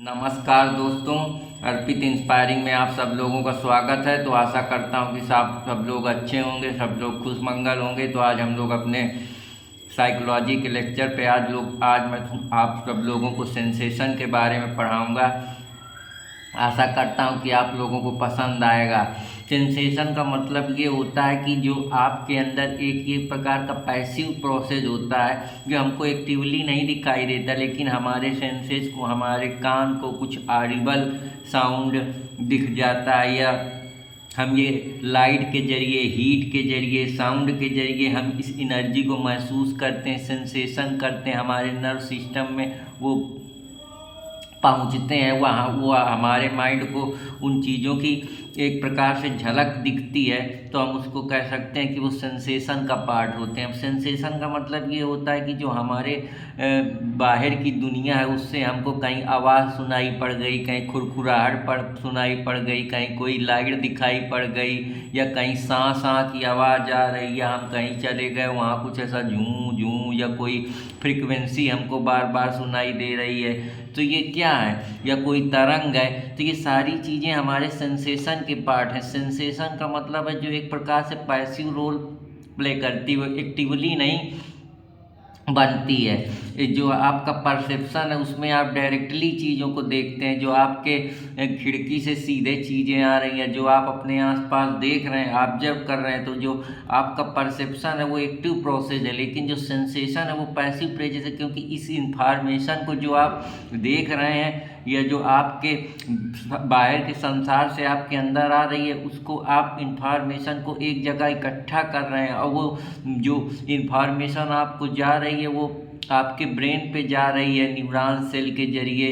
नमस्कार दोस्तों, अर्पित इंस्पायरिंग में आप सब लोगों का स्वागत है। तो आशा करता हूँ कि सब लोग अच्छे होंगे, सब लोग खुशमंगल होंगे। तो आज हम लोग अपने साइकोलॉजी के लेक्चर पे आज मैं आप सब लोगों को सेंसेशन के बारे में पढ़ाऊँगा। आशा करता हूँ कि आप लोगों को पसंद आएगा। सेंसेशन का मतलब ये होता है कि जो आपके अंदर एक प्रकार का पैसिव प्रोसेस होता है जो हमको एक्टिवली नहीं दिखाई देता, लेकिन हमारे सेंसेस को, हमारे कान को कुछ ऑडिबल साउंड दिख जाता है, या हम ये लाइट के जरिए, हीट के जरिए, साउंड के जरिए हम इस एनर्जी को महसूस करते हैं, सेंसेशन करते हैं। हमारे नर्व सिस्टम में वो पहुँचते हैं, वहाँ वो हमारे माइंड को उन चीज़ों की एक प्रकार से झलक दिखती है, तो हम उसको कह सकते हैं कि वो सेंसेशन का पार्ट होते हैं। अब सेंसेशन का मतलब ये होता है कि जो हमारे बाहर की दुनिया है उससे हमको कहीं आवाज़ सुनाई पड़ गई, कहीं खुरखुराहट सुनाई पड़ गई, कहीं कोई लाइट दिखाई पड़ गई, या कहीं साँ की आवाज़ आ रही, या हम कहीं चले गए वहाँ कुछ ऐसा झूँ झूँ या कोई फ्रीक्वेंसी हमको बार बार सुनाई दे रही है, तो ये क्या है, या कोई तरंग है। तो ये सारी चीज़ें हमारे सेंसेशन के पार्ट हैं। सेंसेशन का मतलब है जो एक प्रकार से पैसिव रोल प्ले करती है, एक्टिवली नहीं बनती है। जो आपका परसेप्शन है उसमें आप डायरेक्टली चीज़ों को देखते हैं, जो आपके खिड़की से सीधे चीज़ें आ रही हैं, जो आप अपने आसपास देख रहे हैं, ऑब्जर्व कर रहे हैं, तो जो आपका परसेप्शन है वो एक्टिव प्रोसेस है, लेकिन जो सेंसेशन है वो पैसिव प्रोसेस है। क्योंकि इस इंफॉर्मेशन को जो आप देख रहे हैं या जो आपके बाहर के संसार से आपके अंदर आ रही है, उसको आप इंफॉर्मेशन को एक जगह इकट्ठा कर रहे हैं, और वो जो इंफॉर्मेशन आपको जा रही है वो आपके ब्रेन पे जा रही है न्यूरॉन सेल के जरिए,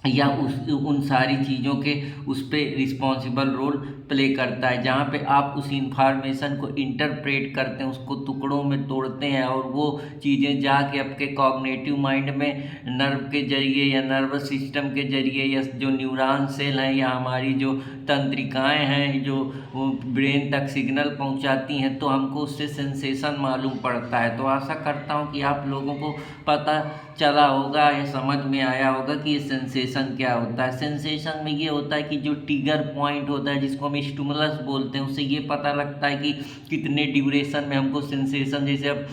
या उन सारी चीज़ों के उस पर रिस्पॉन्सिबल रोल प्ले करता है, जहाँ पे आप उस इंफॉर्मेशन को इंटरप्रेट करते हैं, उसको टुकड़ों में तोड़ते हैं, और वो चीज़ें जाके आपके कॉग्निटिव माइंड में नर्व के जरिए या नर्वस सिस्टम के जरिए, या जो न्यूरॉन सेल हैं या हमारी जो तंत्रिकाएं हैं जो वो ब्रेन तक सिग्नल पहुंचाती हैं, तो हमको उससे सेंसेशन मालूम पड़ता है। तो आशा करता हूं कि आप लोगों को पता चला होगा या समझ में आया होगा कि ये सेंसेशन क्या होता है। सेंसेशन में ये होता है कि जो ट्रिगर पॉइंट होता है, जिसको हम स्टिमुलस बोलते हैं, उससे ये पता लगता है कि कितने ड्यूरेशन में हमको सेंसेशन, जैसे अब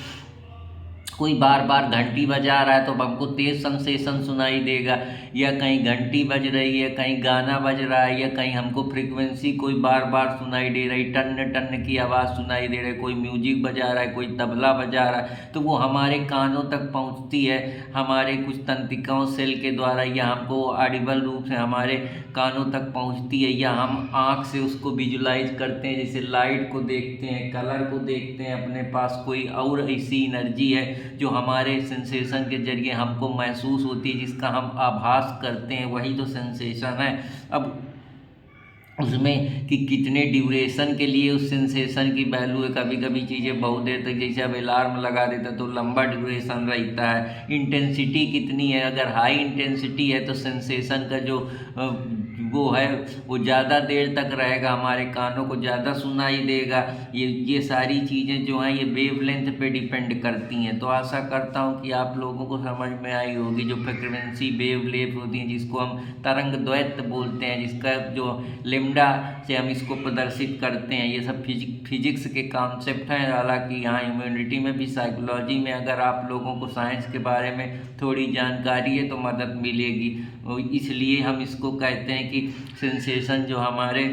कोई बार बार घंटी बजा रहा है तो हमको तेज सेंसेशन सुनाई देगा, या कहीं घंटी बज रही है, कहीं गाना बज रहा है, या कहीं हमको फ्रीक्वेंसी कोई बार बार सुनाई दे रही, टन टन की आवाज़ सुनाई दे रही, कोई म्यूजिक बजा रहा है, कोई तबला बजा रहा है, तो वो हमारे कानों तक पहुंचती है हमारे कुछ तंत्रिकाओं सेल के द्वारा, या हमको ऑडिबल रूप से हमारे कानों तक पहुंचती है, या हम आँख से उसको विजुलाइज करते हैं, जैसे लाइट को देखते हैं, कलर को देखते हैं, अपने पास कोई और ऐसी एनर्जी है जो हमारे सेंसेशन के जरिए हमको महसूस होती है, जिसका हम आभास करते हैं, वही तो सेंसेशन है। अब उसमें कि कितने ड्यूरेशन के लिए उस सेंसेशन की वैल्यू है, कभी कभी चीज़ें बहुत देर तक, जैसे अब अलार्म लगा देता तो लंबा ड्यूरेशन रहता है। इंटेंसिटी कितनी है, अगर हाई इंटेंसिटी है तो सेंसेशन का जो वो है वो ज़्यादा देर तक रहेगा, हमारे कानों को ज़्यादा सुनाई देगा। ये सारी चीज़ें जो हैं ये वेवलेंथ पे डिपेंड करती हैं। तो आशा करता हूँ कि आप लोगों को समझ में आई होगी। जो फ्रिक्वेंसी वेवलेंथ होती हैं, जिसको हम तरंग द्वैत बोलते हैं, जिसका जो लेमडा से हम इसको प्रदर्शित करते हैं, ये सब फिजिक्स के कॉन्सेप्ट हैं। हालांकि यहाँ ह्यूमैनिटी में भी, साइकोलॉजी में अगर आप लोगों को साइंस के बारे में थोड़ी जानकारी है तो मदद मिलेगी। इसलिए हम इसको कहते हैं कि सेंसेशन जो हमारे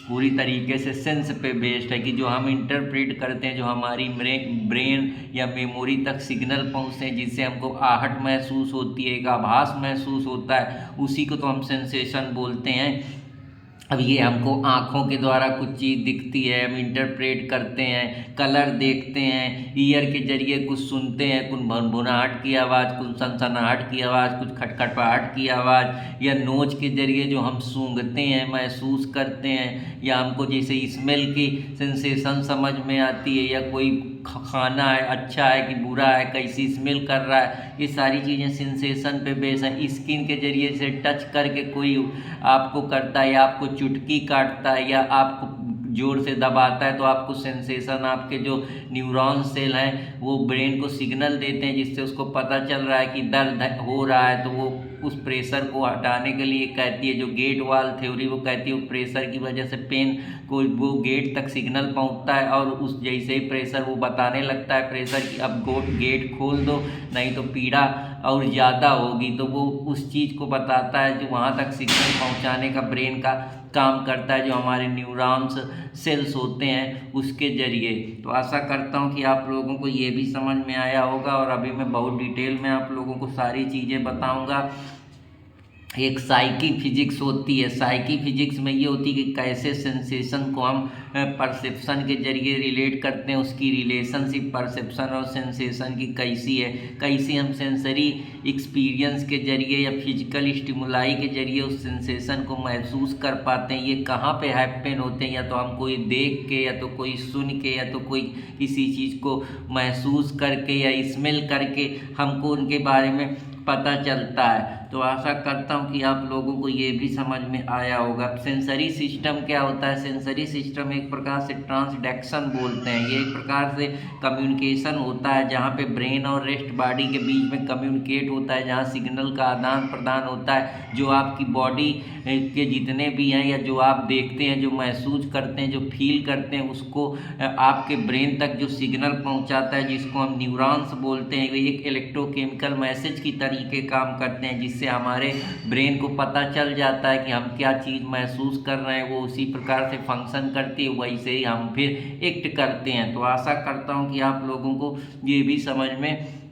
पूरी तरीके से सेंस पे बेस्ड है, कि जो हम इंटरप्रेट करते हैं, जो हमारी ब्रेन या मेमोरी तक सिग्नल पहुँचते हैं, जिससे हमको आहट महसूस होती है, एक आभास महसूस होता है, उसी को तो हम सेंसेशन बोलते हैं। अब ये हमको आँखों के द्वारा कुछ चीज़ दिखती है, हम इंटरप्रेट करते हैं, कलर देखते हैं, ईयर के जरिए कुछ सुनते हैं, कुछ भुनभुनाहट की आवाज़, कुछ सनसनाहट की आवाज़, कुछ खटखटाहट की आवाज़, या नोच के जरिए जो हम सूंघते हैं, महसूस करते हैं, या हमको जैसे स्मेल की सेंसेशन समझ में आती है, या कोई खाना है अच्छा है कि बुरा है, कैसी स्मेल कर रहा है, ये सारी चीज़ें सेंसेशन पे बेस है। स्किन के जरिए से टच करके कोई आपको करता है, या आपको चुटकी काटता है, या आपको जोर से दबाता है, तो आपको सेंसेशन, आपके जो न्यूरॉन सेल हैं वो ब्रेन को सिग्नल देते हैं, जिससे उसको पता चल रहा है कि दर्द हो रहा है, तो वो उस प्रेशर को हटाने के लिए कहती है। जो गेट वाल थ्योरी वो कहती है प्रेशर की वजह से पेन को वो गेट तक सिग्नल पहुंचता है और उस जैसे ही प्रेशर वो बताने लगता है प्रेशर की अब गेट खोल दो नहीं तो पीड़ा और ज़्यादा होगी, तो वो उस चीज़ को बताता है जो वहाँ तक सिग्नल पहुँचाने का ब्रेन का काम करता है, जो हमारे न्यूरॉन्स सेल्स होते हैं उसके ज़रिए। तो आशा करता हूँ कि आप लोगों को ये भी समझ में आया होगा और अभी मैं बहुत डिटेल में आप लोगों को सारी चीज़ें बताऊँगा। एक साइकी फिजिक्स होती है। साइकी फिजिक्स में ये होती है कि कैसे सेंसेशन को हम परसेप्शन के जरिए रिलेट करते हैं, उसकी रिलेशनशिप परसेप्शन और सेंसेशन की कैसी है, कैसे हम सेंसरी एक्सपीरियंस के जरिए या फिजिकल स्टिमुलाई के जरिए उस सेंसेशन को महसूस कर पाते हैं। ये कहाँ पे हैपन होते हैं, या तो हम कोई देख के, या तो कोई सुन के, या तो कोई किसी चीज़ को महसूस करके या स्मेल करके हमको उनके बारे में पता चलता है। तो आशा करता हूँ कि आप लोगों को ये भी समझ में आया होगा। सेंसरी सिस्टम क्या होता है? सेंसरी सिस्टम एक प्रकार से ट्रांसडक्शन बोलते हैं। ये एक प्रकार से कम्युनिकेशन होता है जहाँ पे ब्रेन और रेस्ट बॉडी के बीच में कम्युनिकेट होता है, जहाँ सिग्नल का आदान प्रदान होता है। जो आपकी बॉडी के जितने भी हैं या जो आप देखते हैं, जो महसूस करते हैं, जो फील करते हैं, उसको आपके ब्रेन तक जो सिग्नल पहुँचाता है जिसको हम न्यूरॉन्स बोलते हैं, ये एक इलेक्ट्रोकेमिकल मैसेज की तरीके काम करते हैं, जिससे हमारे ब्रेन को पता चल जाता है कि हम क्या चीज़ महसूस कर रहे हैं, वो उसी प्रकार से फंक्शन करती है, वैसे ही हम फिर एक्ट करते हैं। तो आशा करता हूँ कि आप लोगों को ये भी समझ में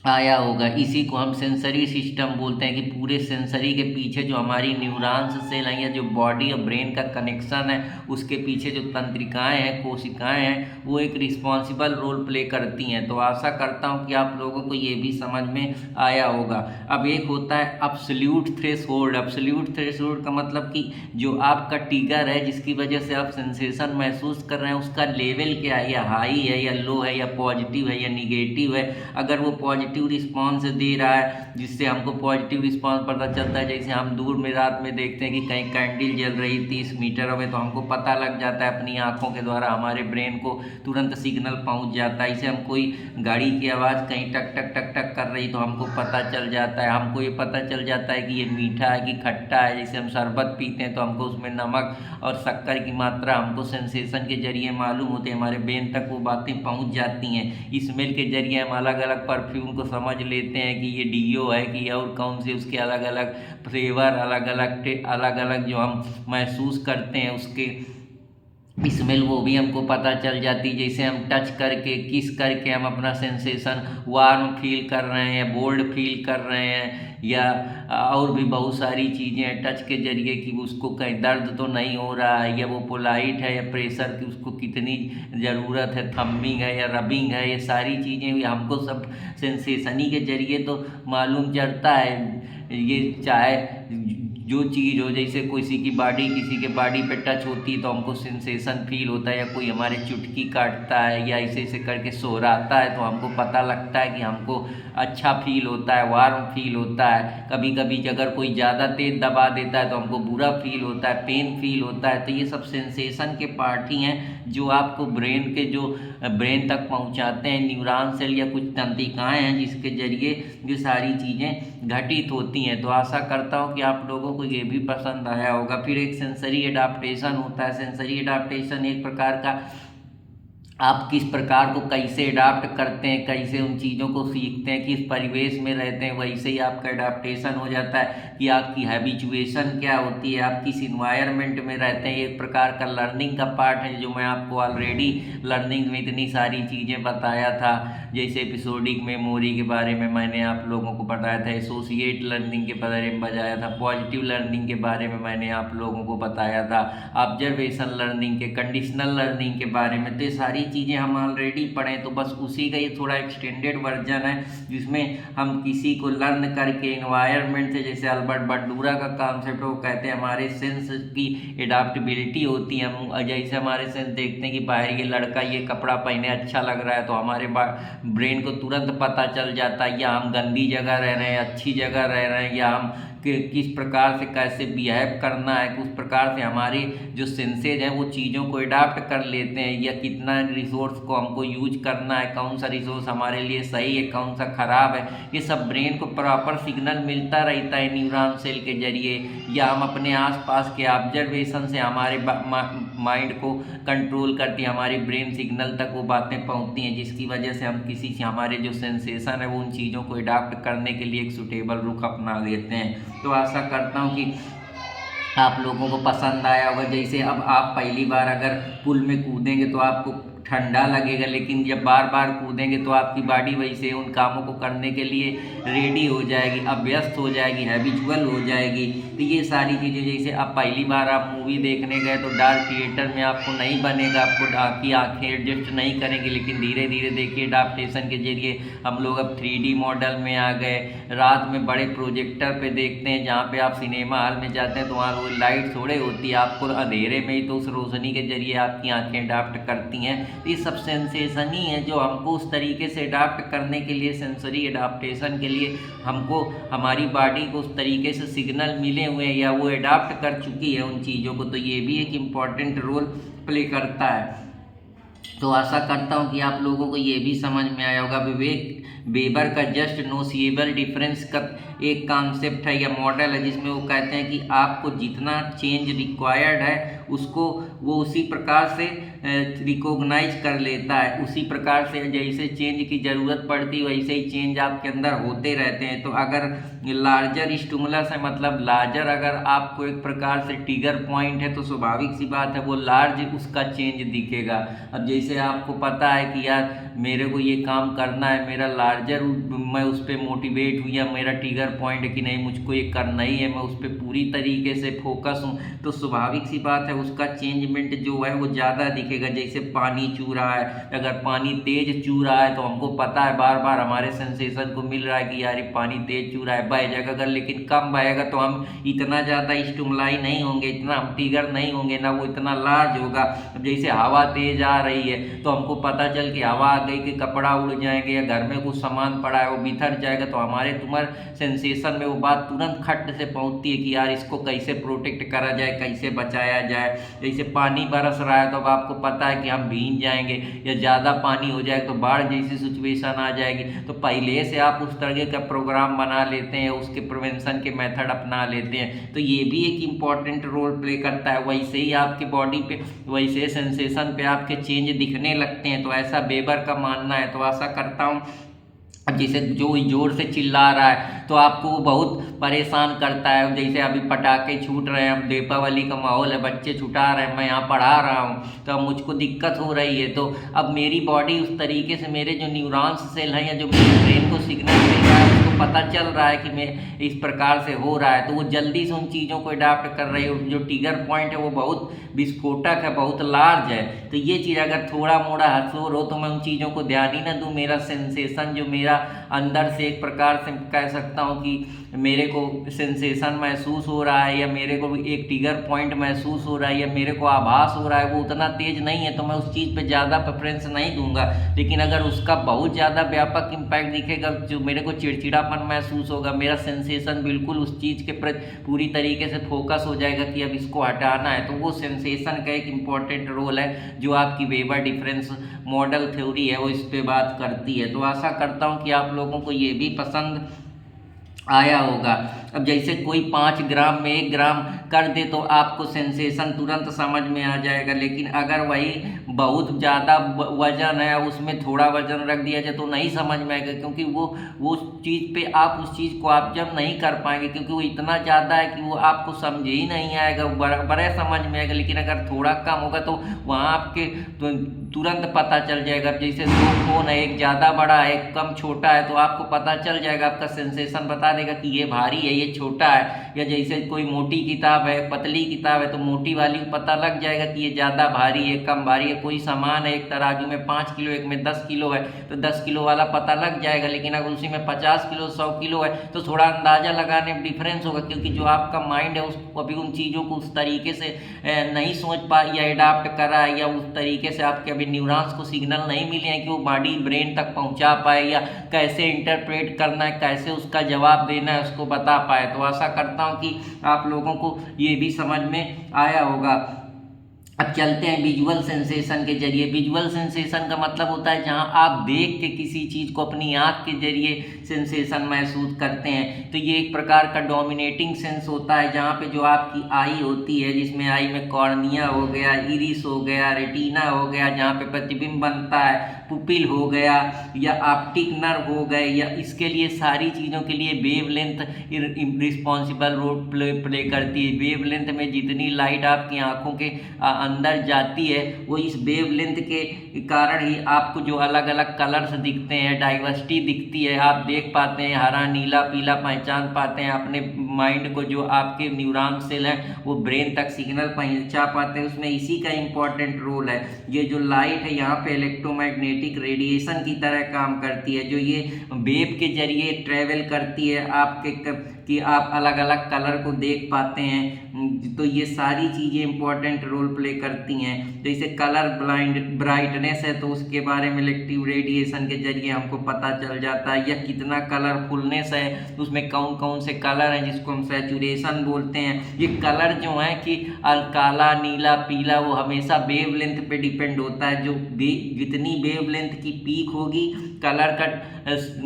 आया होगा। इसी को हम सेंसरी सिस्टम बोलते हैं कि पूरे सेंसरी के पीछे जो हमारी न्यूरॉन्स सेल हैं या जो बॉडी और ब्रेन का कनेक्शन है, उसके पीछे जो तंत्रिकाएं हैं, कोशिकाएं हैं, वो एक रिस्पॉन्सिबल रोल प्ले करती हैं। तो आशा करता हूं कि आप लोगों को ये भी समझ में आया होगा। अब एक होता है अब्सोल्यूट थ्रेशोल्ड। अब्सोल्यूट थ्रेशोल्ड का मतलब कि जो आपका ट्रिगर है जिसकी वजह से आप सेंसेशन महसूस कर रहे हैं, उसका लेवल क्या है, या हाई है या लो है, या पॉजिटिव है या निगेटिव है। अगर वो पॉजिटिव रिस्पांस दे रहा है जिससे हमको पॉजिटिव रिस्पांस पता चलता है, जैसे हम दूर में रात में देखते हैं कि कहीं कैंडल जल रही 30 मीटर में, तो हमको पता लग जाता है अपनी आंखों के द्वारा, हमारे ब्रेन को तुरंत सिग्नल पहुंच जाता है। इसे हम कोई गाड़ी की आवाज़ कहीं टक टक टक टक कर रही तो हमको पता चल जाता है। हमको ये पता चल जाता है कि ये मीठा है कि खट्टा है। जैसे हम शरबत पीते हैं तो हमको उसमें नमक और शक्कर की मात्रा हमको सेंसेशन के जरिए मालूम होती है, हमारे ब्रेन तक वो बातें पहुंच जाती हैं। स्मेल के जरिए हम अलग अलग परफ्यूम को समझ लेते हैं कि ये डीओ है कि और कौन से उसके अलग अलग फ्लेवर, अलग अलग जो हम महसूस करते हैं उसके स्मेल, वो भी हमको पता चल जाती है। जैसे हम टच करके, किस करके हम अपना सेंसेशन वार्म फील कर रहे हैं या बोल्ड फील कर रहे हैं, या और भी बहुत सारी चीज़ें हैं टच के जरिए कि उसको कहीं दर्द तो नहीं हो रहा है, या वो पोलाइट है या प्रेशर की उसको कितनी ज़रूरत है, थम्बिंग है या रबिंग है, ये सारी चीज़ें हमको सब सेंसेशनी के जरिए तो मालूम चलता है। ये चाहे जो चीज़ हो, जैसे किसी के बॉडी पे टच होती है तो हमको सेंसेशन फील होता है, या कोई हमारे चुटकी काटता है या ऐसे करके सोहराता है तो हमको पता लगता है कि हमको अच्छा फील होता है, वार्म फील होता है। कभी कभी अगर कोई ज़्यादा तेज दबा देता है तो हमको बुरा फील होता है, पेन फील होता है। तो ये सब सेंसेशन के पार्ट ही हैं जो आपको ब्रेन तक पहुंचाते हैं। न्यूरॉन सेल या कुछ तंत्रिकाएं हैं जिसके जरिए ये सारी चीज़ें घटित होती हैं। तो आशा करता हूँ कि आप लोगों को ये भी पसंद आया होगा। फिर एक सेंसरी एडाप्टेशन होता है। सेंसरी एडाप्टेशन एक प्रकार का आप किस प्रकार को कैसे अडाप्ट करते हैं, कैसे उन चीज़ों को सीखते हैं, किस परिवेश में रहते हैं, वैसे ही आपका अडाप्टेशन हो जाता है कि आपकी हैबिचुएशन क्या होती है, आप किस इन्वायरमेंट में रहते हैं। एक प्रकार का लर्निंग का पार्ट है जो मैं आपको ऑलरेडी लर्निंग में इतनी सारी चीज़ें बताया था। जैसे एपिसोडिक मेमोरी के बारे में मैंने आप लोगों को बताया था, एसोसिएट लर्निंग के बारे में बताया था, पॉजिटिव लर्निंग के बारे में मैंने आप लोगों को बताया था, ऑब्जर्वेशन लर्निंग के, कंडीशनल लर्निंग के बारे में। तो ये सारी चीज़ें हम ऑलरेडी पढ़े, तो बस उसी का ये थोड़ा एक्सटेंडेड वर्जन है जिसमें हम किसी को लर्न करके इन्वायरमेंट से, जैसे अल्बर्ट बंडूरा का कॉन्सेप्ट वो कहते हैं हमारे सेंस की एडाप्टेबिलिटी होती है। हम जैसे हमारे सेंस देखते हैं कि बाहर ये लड़का ये कपड़ा पहने अच्छा लग रहा है तो हमारे ब्रेन को तुरंत पता चल जाता है, या हम गंदी जगह रह रहे हैं, अच्छी जगह रह रहे हैं, या हम किस प्रकार से कैसे बिहेव करना है, किस प्रकार से हमारे जो सेंसेज हैं वो चीज़ों को अडाप्ट कर लेते हैं, या कितना रिसोर्स को हमको यूज करना है, कौन सा रिसोर्स हमारे लिए सही है, कौन सा खराब है, ये सब ब्रेन को प्रॉपर सिग्नल मिलता रहता है न्यूरॉन सेल के जरिए, या हम अपने आसपास के ऑब्जर्वेशन से हमारे माइंड को कंट्रोल करती है, हमारी ब्रेन सिग्नल तक वो बातें पहुंचती हैं, जिसकी वजह से हम किसी से हमारे जो सेंसेशन है वो उन चीज़ों को अडाप्ट करने के लिए एक सूटेबल रुख अपना लेते हैं। तो आशा करता हूँ कि आप लोगों को पसंद आया होगा। जैसे अब आप पहली बार अगर पुल में कूदेंगे तो आपको ठंडा लगेगा, लेकिन जब बार बार कूदेंगे तो आपकी बॉडी वैसे उन कामों को करने के लिए रेडी हो जाएगी, अभ्यस्त हो जाएगी, हैबिचुअल हो जाएगी। तो ये सारी चीज़ें, जैसे अब पहली बार आप मूवी देखने गए तो डार्क थिएटर में आपको नहीं बनेगा, आपकी आँखें एडजस्ट नहीं करेंगी, लेकिन धीरे धीरे देखिए अडाप्टेशन के जरिए हम लोग अब 3D मॉडल में आ गए। रात में बड़े प्रोजेक्टर पे देखते हैं, जहाँ पे आप सिनेमा हॉल में जाते हैं तो वहाँ वो लाइट थोड़े होती है, आपको अंधेरे में ही तो उस रोशनी के जरिए आपकी आँखें अडाप्ट करती हैं। ये सब सेंसेशन ही है जो हमको उस तरीके से अडाप्ट करने के लिए, सेंसरी अडाप्टेशन के लिए हमको हमारी बॉडी को उस तरीके से सिग्नल मिले हुए हैं या वो अडाप्ट कर चुकी है उन चीज़ों को। तो ये भी एक इम्पॉर्टेंट रोल प्ले करता है। तो आशा करता हूँ कि आप लोगों को ये भी समझ में आया होगा। विवेक वेबर का जस्ट नोशिएबल डिफरेंस का एक कॉन्सेप्ट है या मॉडल है, जिसमें वो कहते हैं कि आपको जितना चेंज रिक्वायर्ड है उसको वो उसी प्रकार से रिकॉग्नाइज कर लेता है, उसी प्रकार से जैसे चेंज की ज़रूरत पड़ती है वैसे ही चेंज आपके अंदर होते रहते हैं। तो अगर लार्जर स्टिमुलस है, मतलब लार्जर अगर आपको एक प्रकार से ट्रिगर पॉइंट है तो स्वाभाविक सी बात है वो लार्ज उसका चेंज दिखेगा। अब जैसे आपको पता है कि यार मेरे को ये काम करना है, मेरा लार्जर मैं उस पर मोटिवेट हूँ या मेरा ट्रिगर पॉइंट है कि नहीं मुझको ये करना ही है, मैं उस पर पूरी तरीके से फोकस हूँ, तो स्वाभाविक सी बात है उसका चेंजमेंट जो है वो ज़्यादा दिखेगा। जैसे पानी चू रहा है, अगर पानी तेज चू रहा है तो हमको पता है बार बार हमारे सेंसेशन को मिल रहा है कि यार ये पानी तेज चू रहा है, बह जाएगा। अगर लेकिन कम बहेगा तो हम इतना ज़्यादा स्टिमुलाई नहीं होंगे, इतना हम ट्रिगर नहीं होंगे, ना वो इतना लार्ज होगा। अब जैसे हवा तेज आ रही है तो हमको पता चल कि हवा आ गई कि कपड़ा उड़ जाएंगे या घर में कुछ सामान पड़ा है वो बिखर जाएगा, तो हमारे तुम्हारे सेंसेशन में वो बात तुरंत खट से पहुंचती है कि यार इसको कैसे प्रोटेक्ट करा जाए, कैसे बचाया जाए। जैसे पानी बरस रहा है तो अब आपको पता है कि हम भीग जाएंगे या ज़्यादा पानी हो जाए तो बाढ़ जैसी सिचुएशन आ जाएगी, तो पहले से आप उस तरह का प्रोग्राम बना लेते हैं, उसके प्रिवेंशन के मेथड अपना लेते हैं। तो ये भी एक इम्पॉर्टेंट रोल प्ले करता है। वैसे ही आपके बॉडी पे वैसे सेंसेशन पे आपके चेंज दिखने लगते हैं, तो ऐसा वेबर का मानना है। तो आशा करता हूँ अब जैसे जो जोर से चिल्ला रहा है तो आपको वो बहुत परेशान करता है। जैसे अभी पटाखे छूट रहे हैं, अब दीपावली का माहौल है, बच्चे छुटा रहे हैं, मैं यहाँ पढ़ा रहा हूँ तो अब मुझको दिक्कत हो रही है, तो अब मेरी बॉडी उस तरीके से मेरे जो न्यूरॉन्स सेल हैं या जो मेरे ब्रेन को सिग्नल मिल रहा है उसको पता चल रहा है कि मैं इस प्रकार से हो रहा है, तो वो जल्दी से उन चीज़ों को अडाप्ट कर रही है। जो ट्रिगर पॉइंट है वो बहुत विस्फोटक है, बहुत लार्ज है, तो ये चीज़ अगर थोड़ा मोड़ा हथौर हो तो मैं उन चीज़ों को ध्यान ही ना दूँ। मेरा सेंसेशन जो मेरा अंदर से एक प्रकार से कह सकता हूँ कि मेरे को सेंसेशन महसूस हो रहा है या मेरे को एक ट्रिगर पॉइंट महसूस हो रहा है या मेरे को आभास हो रहा है, वो उतना तेज नहीं है तो मैं उस चीज़ पे ज़्यादा प्रेफरेंस नहीं दूंगा। लेकिन अगर उसका बहुत ज़्यादा व्यापक इम्पैक्ट दिखेगा, जो मेरे को चिड़चिड़ापन महसूस होगा, मेरा सेंसेशन बिल्कुल उस चीज़ के प्रति पूरी तरीके से फोकस हो जाएगा कि अब इसको हटाना है, तो वो सेंसेशन का एक इम्पॉर्टेंट रोल है जो आपकी वेबर डिफरेंस मॉडल थ्योरी है वो इस पे बात करती है। तो आशा करता हूँ कि आप लोगों को ये भी पसंद आया होगा। अब जैसे कोई 5 ग्राम में 1 ग्राम कर दे तो आपको सेंसेशन तुरंत समझ में आ जाएगा, लेकिन अगर वही बहुत ज़्यादा वजन है उसमें थोड़ा वजन रख दिया जाए तो नहीं समझ में आएगा, क्योंकि वो चीज़ पे आप उस चीज़ को आप जब नहीं कर पाएंगे, क्योंकि वो इतना ज़्यादा है कि वो आपको समझ ही नहीं आएगा, बड़ा समझ में आएगा। लेकिन अगर थोड़ा कम होगा तो वहाँ आपके तुरंत पता चल जाएगा। जैसे 2 फोन है, एक ज़्यादा बड़ा है एक कम छोटा है, तो आपको पता चल जाएगा, आपका सेंसेशन बता देगा कि ये भारी है ये छोटा है। या जैसे कोई मोटी किताब है पतली किताब है तो मोटी वाली को पता लग जाएगा कि ये ज़्यादा भारी है कम भारी है। कोई सामान है एक तराजू में 5 किलो एक में 10 किलो है तो 10 किलो वाला पता लग जाएगा, लेकिन अगर उसी में 50 किलो 100 किलो है तो थोड़ा अंदाज़ा लगाने में डिफरेंस होगा, क्योंकि जो आपका माइंड है उसको अभी उन चीज़ों को उस तरीके से नहीं सोच पा या अडाप्ट करा है, या उस तरीके से आपके अभी न्यूरॉन्स को सिग्नल नहीं मिले हैं कि वो बॉडी ब्रेन तक पहुँचा पाए या कैसे इंटरप्रेट करना है, कैसे उसका जवाब देना है उसको बता पाए। तो आशा करता हूँ कि आप लोगों को ये भी समझ में आया होगा। अब चलते हैं विजुअल सेंसेशन के जरिए। विजुअल सेंसेशन का मतलब होता है जहां आप देख के किसी चीज़ को अपनी आँख के जरिए सेंसेशन महसूस करते हैं। तो ये एक प्रकार का डोमिनेटिंग सेंस होता है जहां पे जो आपकी आई होती है, जिसमें आई में कॉर्निया हो गया, इरिस हो गया, रेटिना हो गया, जहाँ पे प्रतिबिंब बनता है, पुपिल हो गया या ऑप्टिक नर्व हो गए, या इसके लिए सारी चीज़ों के लिए वेवलेंथ रिस्पॉन्सिबल रोल प्ले करती है। वेवलेंथ में जितनी लाइट आपकी आंखों के अंदर जाती है वो इस वेवलेंथ के कारण ही आपको जो अलग अलग कलर्स दिखते हैं, डाइवर्सिटी दिखती है, आप देख पाते हैं, हरा नीला पीला पहचान पाते हैं अपने माइंड को, जो आपके न्यूरॉन सेल हैं वो ब्रेन तक सिग्नल पहुंचा पाते हैं। उसमें इसी का इम्पॉर्टेंट रोल है। ये जो लाइट है यहाँ पे इलेक्ट्रोमैग्नेटिक रेडिएशन की तरह काम करती है, जो ये वेव के जरिए ट्रेवल करती है आपके कि आप अलग अलग कलर को देख पाते हैं। तो ये सारी चीज़ें इंपॉर्टेंट रोल प्ले करती हैं। तो इसे कलर ब्राइटनेस है तो उसके बारे में इलेक्ट्रिक रेडिएशन के जरिए हमको पता चल जाता है, या कितना कलरफुलनेस है उसमें कौन कौन से कलर हैं जिसको हम सैचुरेशन बोलते हैं। ये कलर जो है कि काला नीला पीला वो हमेशा वेवलेंथ पे डिपेंड होता है। जो जितनी वेवलेंथ की पीक होगी कलर का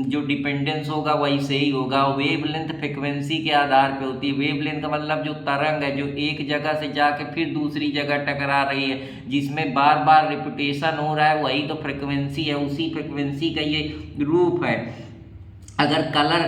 जो डिपेंडेंस होगा वैसे ही होगा। वेवलेंथ फ्रिक्वेंसी के आधार पे होती है। वेवलेंथ का मतलब जो तरंग है जो एक जगह से जाके फिर दूसरी जगह टकरा रही है, जिसमें बार बार रिपीटेशन हो रहा है, वही तो फ्रिक्वेंसी है। उसी फ्रिक्वेंसी का ये रूप है। अगर कलर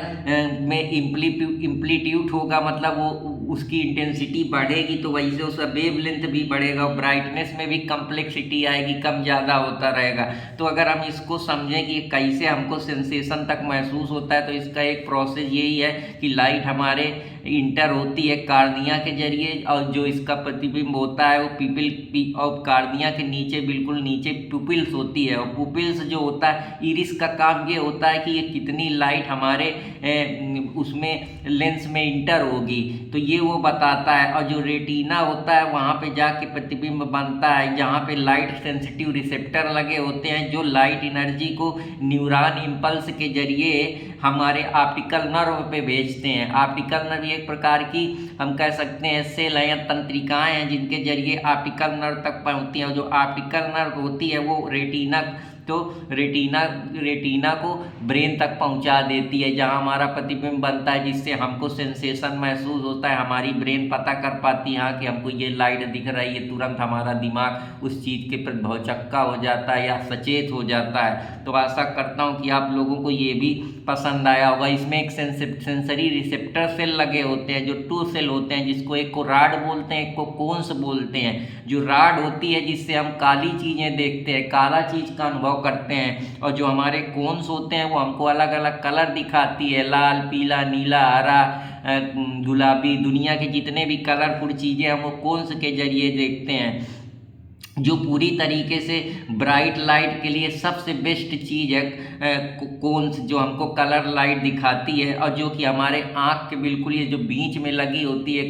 में इम्प्लीट्यूट होगा मतलब वो उसकी इंटेंसिटी बढ़ेगी तो वैसे उसका वेवलेंथ भी बढ़ेगा, और ब्राइटनेस में भी कम्प्लेक्सिटी आएगी, कम ज़्यादा होता रहेगा। तो अगर हम इसको समझें कि कैसे हमको सेंसेशन तक महसूस होता है, तो इसका एक प्रोसेस यही है कि लाइट हमारे इंटर होती है कार्निया के जरिए, और जो इसका प्रतिबिंब होता है वो पिपिल और कार्निया के नीचे बिल्कुल नीचे पुपिल्स होती है। और पुपिल्स जो होता है, इरिस का काम ये होता है कि ये कितनी लाइट हमारे उसमें लेंस में इंटर होगी, तो ये वो बताता है। और जो रेटिना होता है वहाँ पे जाके प्रतिबिंब बनता है, जहाँ पे लाइट सेंसिटिव रिसेप्टर लगे होते हैं जो लाइट एनर्जी को न्यूरॉन इम्पल्स के जरिए हमारे ऑप्टिकल नर्व पे भेजते हैं। ऑप्टिकल नर्व एक प्रकार की हम कह सकते हैं सेल है या तंत्रिकाएं हैं जिनके जरिए ऑप्टिकल नर्व तक पहुंचती हैं। जो ऑप्टिकल नर्व होती है वो रेटिना को ब्रेन तक पहुंचा देती है, जहां हमारा प्रतिबिंब बनता है, जिससे हमको सेंसेशन महसूस होता है। हमारी ब्रेन पता कर पाती है कि हमको ये लाइट दिख रही है, तुरंत हमारा दिमाग उस चीज़ के प्रति भौचक्का हो जाता है या सचेत हो जाता है। तो आशा करता हूँ कि आप लोगों को ये भी पसंद आया होगा। इसमें एक सेंसरी रिसेप्टर सेल लगे होते हैं जो 2 सेल होते हैं, जिसको एक को राड बोलते हैं, एक को कोन्स बोलते हैं। जो राड होती है जिससे हम काली चीज़ें देखते हैं, काला चीज़ का अनुभव करते हैं, और जो हमारे कोन्स होते हैं वो हमको अलग अलग कलर दिखाती है, लाल पीला नीला हरा गुलाबी, दुनिया के जितने भी कलरफुल चीज़ें हम वो कोन्स के जरिए देखते हैं। जो पूरी तरीके से ब्राइट लाइट के लिए सबसे बेस्ट चीज़ है कोन्स, जो हमको कलर लाइट दिखाती है, और जो कि हमारे आँख के बिल्कुल ये जो बीच में लगी होती है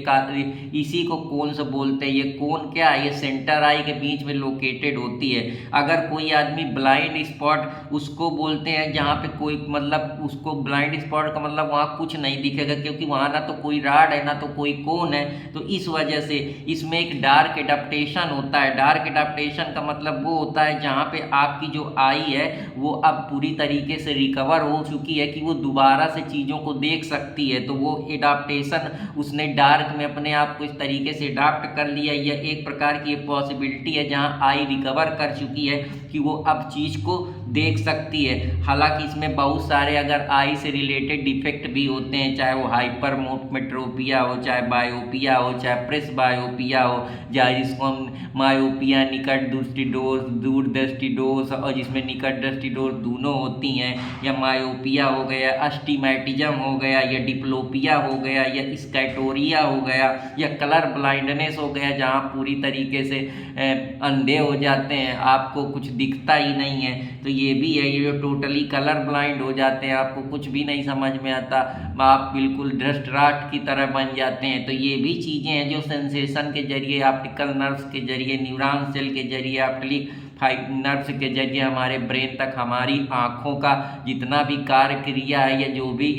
इसी को कोन्स बोलते हैं। ये कोन क्या है, ये सेंटर आई के बीच में लोकेटेड होती है। अगर कोई आदमी ब्लाइंड स्पॉट उसको बोलते हैं जहाँ पे कोई मतलब उसको ब्लाइंड स्पॉट का मतलब वहाँ कुछ नहीं दिखेगा, क्योंकि वहाँ ना तो कोई राड है ना तो कोई कोन है। तो इस वजह से इसमें एक डार्क एडाप्टेशन होता है। डार्क एडाप्टेशन का मतलब वो होता है जहाँ पे आपकी जो आई है वो अब पूरी तरीके से रिकवर हो चुकी है कि वो दोबारा से चीज़ों को देख सकती है। तो वो एडाप्टेशन उसने डार्क में अपने आप को इस तरीके से अडाप्ट कर लिया। यह एक प्रकार की पॉसिबिलिटी है जहाँ आई रिकवर कर चुकी है कि वो अब चीज़ को देख सकती है। हालांकि इसमें बहुत सारे अगर आई से रिलेटेड डिफेक्ट भी होते हैं, चाहे वो हाइपरमेट्रोपिया हो, चाहे बायोपिया हो, चाहे प्रेस बायोपिया हो, या जिसको हम मायोपिया निकट दृष्टि दोष, दूर दृष्टि दोष, और जिसमें निकट दृष्टि दोष दोनों होती हैं, या मायोपिया हो गया, अस्टिमैटिज्म हो गया, या डिप्लोपिया हो गया, या स्कैटोरिया हो गया, या कलर ब्लाइंडनेस हो गया, जहाँ पूरी तरीके से अंधे हो जाते हैं, आपको कुछ दिखता ही नहीं है। तो ये भी है, ये जो टोटली कलर ब्लाइंड हो जाते हैं, आपको कुछ भी नहीं समझ में आता, आप बिल्कुल दृष्टराष्ट्र की तरह बन जाते हैं। तो ये भी चीज़ें हैं जो सेंसेशन के जरिए, ऑप्टिकल नर्व्स के जरिए, न्यूरॉन सेल के जरिए, ऑप्टिक नर्व्स के जरिए हमारे ब्रेन तक हमारी आँखों का जितना भी कार्य क्रिया है या जो भी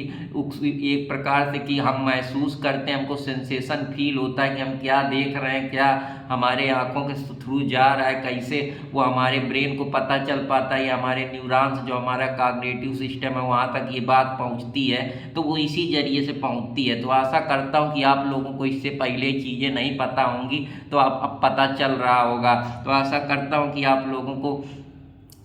एक प्रकार से कि हम महसूस करते हैं, हमको सेंसेशन फील होता है कि हम क्या देख रहे हैं, क्या हमारे आँखों के थ्रू जा रहा है, कैसे वो हमारे ब्रेन को पता चल पाता है, या हमारे न्यूरॉन्स जो हमारा कॉग्निटिव सिस्टम है वहाँ तक ये बात पहुँचती है, तो वो इसी जरिए से पहुँचती है। तो आशा करता हूँ कि आप लोगों को इससे पहले चीज़ें नहीं पता होंगी तो अब पता चल रहा होगा। तो आशा करता हूँ कि आप लोगों को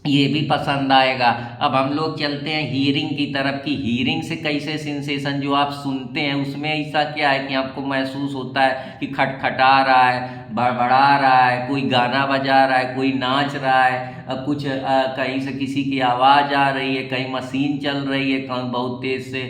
ये भी पसंद आएगा। अब हम लोग चलते हैं हीयरिंग की तरफ कि हीयरिंग से कैसे सेंसेशन जो आप सुनते हैं उसमें ऐसा क्या है कि आपको महसूस होता है कि खटखटा रहा है, बड़बड़ा रहा है, कोई गाना बजा रहा है, कोई नाच रहा है, कुछ कहीं से किसी की आवाज़ आ रही है, कहीं मशीन चल रही है, कहीं बहुत तेज़ से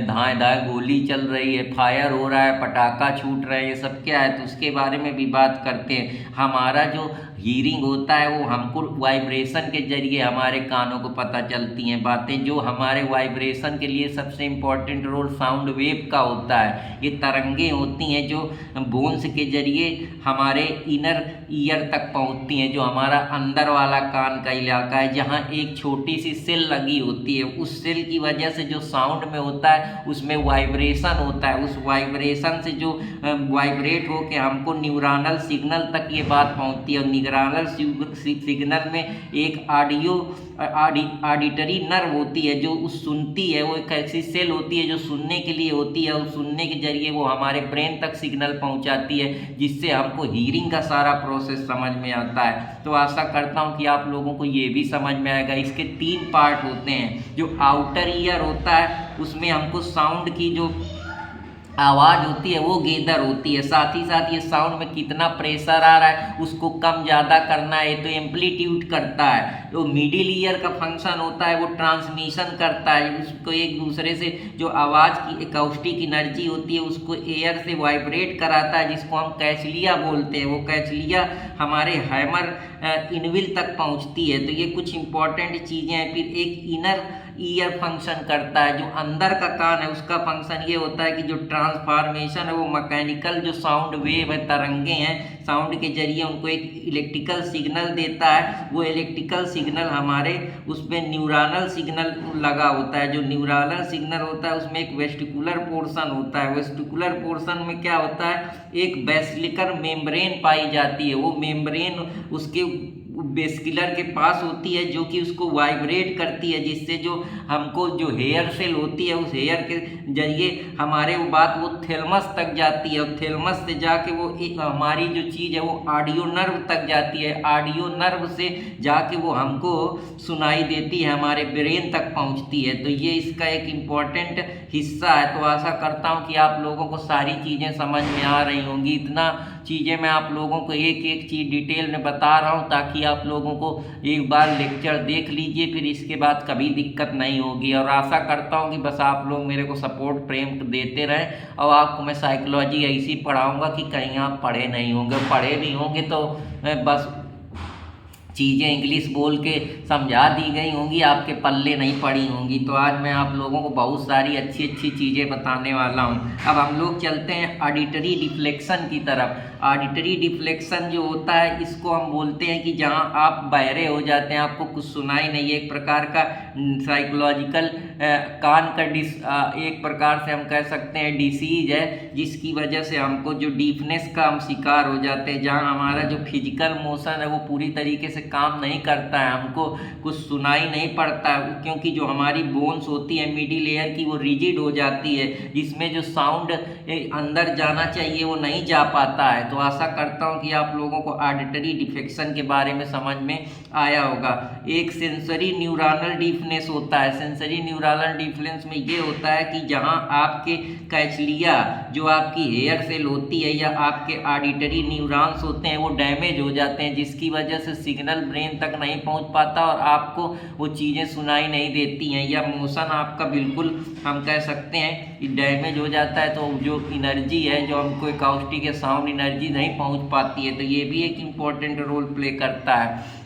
धाए धाए गोली चल रही है, फायर हो रहा है, पटाखा छूट रहे हैं, ये सब क्या है, तो उसके बारे में भी बात करते हैं। हमारा जो हीयरिंग होता है वो हमको वाइब्रेशन के जरिए हमारे कानों को पता चलती हैं बातें, जो हमारे वाइब्रेशन के लिए सबसे इम्पॉर्टेंट रोल साउंड वेव का होता है। ये तरंगें होती हैं जो बोन्स के जरिए हमारे इनर ईयर तक पहुंचती हैं, जो हमारा अंदर वाला कान का इलाका है, जहां एक छोटी सी सेल लगी होती है। उस सेल की वजह से जो साउंड में होता है उसमें वाइब्रेशन होता है, उस वाइब्रेशन से जो वाइब्रेट होकर हमको न्यूरॉनल सिग्नल तक ये बात पहुंचती है। और न्यूरॉनल सिग्नल में एक ऑडिटरी नर्व होती है जो सुनती है, वो एक ऐसी सेल होती है जो सुनने के लिए होती है, और सुनने के जरिए वो हमारे ब्रेन तक सिग्नल पहुंचाती है, जिससे हमको हीयरिंग का सारा प्रोसेस समझ में आता है। तो आशा करता हूं कि आप लोगों को ये भी समझ में आएगा। इसके 3 पार्ट होते हैं। जो आउटर ईयर होता है उसमें हमको साउंड की जो आवाज़ होती है वो गैदर होती है, साथ ही साथ ये साउंड में कितना प्रेशर आ रहा है उसको कम ज़्यादा करना है तो एम्पलीट्यूड करता है। तो मिडिल ईयर का फंक्शन होता है वो ट्रांसमिशन करता है, उसको एक दूसरे से जो आवाज़ की एकॉस्टिक एनर्जी होती है उसको एयर से वाइब्रेट कराता है, जिसको हम कैचलिया बोलते हैं। वो कैचलिया हमारे हैमर इनविल तक पहुंचती है। तो ये कुछ इंपॉर्टेंट चीज़ें हैं। फिर एक इनर ईयर फंक्शन करता है, जो अंदर का कान है उसका फंक्शन ये होता है कि जो ट्रांसफॉर्मेशन है वो मैकेनिकल जो साउंड वेव है, तरंगे हैं, साउंड के जरिए उनको एक इलेक्ट्रिकल सिग्नल देता है। वो इलेक्ट्रिकल सिग्नल हमारे उसमें न्यूरॉनल सिग्नल लगा होता है। जो न्यूरॉनल सिग्नल होता है उसमें एक वेस्टिकुलर पोर्शन होता है। वेस्टिकुलर पोर्शन में क्या होता है, एक वेसिकुलर मेम्ब्रेन पाई जाती है। वो मेम्ब्रेन उसके वेस्कुलर के पास होती है जो कि उसको वाइब्रेट करती है, जिससे जो हमको जो हेयर सेल होती है उस हेयर के जरिए हमारे वो बात वो थैलमस तक जाती है, और थैलमस से जाके वो एक हमारी जो चीज़ है वो ऑडियो नर्व तक जाती है। ऑडियो नर्व से जाके वो हमको सुनाई देती है, हमारे ब्रेन तक पहुंचती है। तो ये इसका एक इम्पॉर्टेंट हिस्सा है। तो आशा करता हूँ कि आप लोगों को सारी चीज़ें समझ में आ रही होंगी। इतना चीज़ें मैं आप लोगों को एक एक चीज़ डिटेल में बता रहा हूँ ताकि आप लोगों को एक बार लेक्चर देख लीजिए, फिर इसके बाद कभी दिक्कत नहीं होगी। और आशा करता हूँ कि बस आप लोग मेरे को सपोर्ट प्रेम देते रहें, और आपको मैं साइकोलॉजी ऐसी पढ़ाऊँगा कि कहीं आप पढ़े नहीं होंगे। पढ़े भी होंगे तो बस चीज़ें इंग्लिश बोल के समझा दी गई होंगी, आपके पल्ले नहीं पड़ी होंगी। तो आज मैं आप लोगों को बहुत सारी अच्छी अच्छी चीज़ें बताने वाला हूँ। अब हम लोग चलते हैं ऑडिटरी डिफ्लेक्शन की तरफ। ऑडिटरी डिफ्लेक्शन जो होता है इसको हम बोलते हैं कि जहाँ आप बहरे हो जाते हैं, आपको कुछ सुनाई नहीं है। एक प्रकार का साइकोलॉजिकल कान का एक प्रकार से हम कह सकते हैं डिसीज है, जिसकी वजह से हमको जो डीफनेस का हम शिकार हो जाते हैं, जहाँ हमारा जो फिजिकल मोशन है वो पूरी तरीके से काम नहीं करता है, हमको कुछ सुनाई नहीं पड़ता है, क्योंकि जो हमारी बोन्स होती है मिडिल एयर की वो रिजिड हो जाती है, जिसमें जो साउंड अंदर जाना चाहिए वो नहीं जा पाता है। तो आशा करता हूँ कि आप लोगों को ऑडिटरी डिफ्लेक्शन के बारे में समझ में आया होगा। एक सेंसरी न्यूरॉनल डिफनेस होता है। सेंसरी न्यूरॉनल डिफनेस में ये होता है कि जहाँ आपके कैचलिया जो आपकी हेयर सेल होती है या आपके ऑडिटरी न्यूरॉन्स होते हैं वो डैमेज हो जाते हैं, जिसकी वजह से सिग्नल ब्रेन तक नहीं पहुँच पाता और आपको वो चीज़ें सुनाई नहीं देती हैं, या मोशन आपका बिल्कुल हम कह सकते हैं कि डैमेज हो जाता है। तो जो एनर्जी है जो हमको एकॉस्टिक या साउंड एनर्जी नहीं पहुंच पाती है, तो ये भी एक इम्पॉर्टेंट रोल प्ले करता है।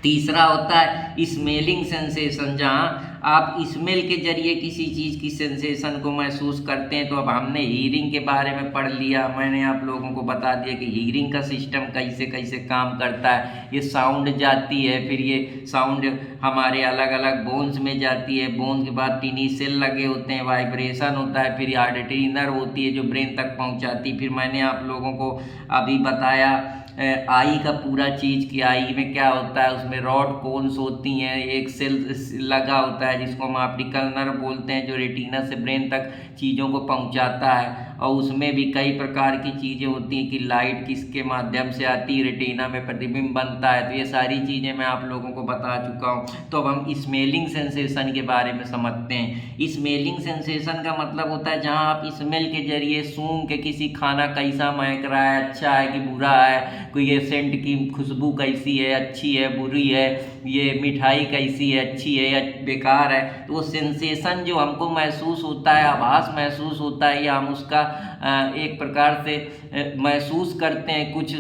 तीसरा होता है स्मेलिंग सेंसेशन, जहाँ आप स्मेल के जरिए किसी चीज़ की सेंसेशन को महसूस करते हैं। तो अब हमने हीयरिंग के बारे में पढ़ लिया, मैंने आप लोगों को बता दिया कि हीयरिंग का सिस्टम कैसे कैसे काम करता है। ये साउंड जाती है, फिर ये साउंड हमारे अलग अलग बोन्स में जाती है, बोन्स के बाद टिनी सेल लगे होते हैं, वाइब्रेशन होता है, फिर ऑडिटरी नर्व होती है जो ब्रेन तक पहुंचाती। फिर मैंने आप लोगों को अभी बताया आई का पूरा चीज़ कि आई में क्या होता है, उसमें रॉड कोन्स होती हैं, एक सेल लगा होता है जिसको हम ऑप्टिकल नर्व बोलते हैं जो रेटिना से ब्रेन तक चीज़ों को पहुंचाता है। और उसमें भी कई प्रकार की चीज़ें होती हैं कि लाइट किसके माध्यम से आती है, रेटिना में प्रतिबिंब बनता है। तो ये सारी चीज़ें मैं आप लोगों को बता चुका हूँ। तो अब हम स्मेलिंग सेंसेशन के बारे में समझते हैं। स्मेलिंग सेंसेशन का मतलब होता है जहाँ आप स्मेल के जरिए सूंघ के किसी खाना कैसा महक रहा है, अच्छा है कि बुरा है, कोई ये सेंट की खुशबू कैसी है, अच्छी है बुरी है, ये मिठाई कैसी है, अच्छी है या बेकार है। तो वो सेंसेशन जो हमको महसूस होता है, आभास महसूस होता है, या हम उसका एक प्रकार से महसूस करते हैं कुछ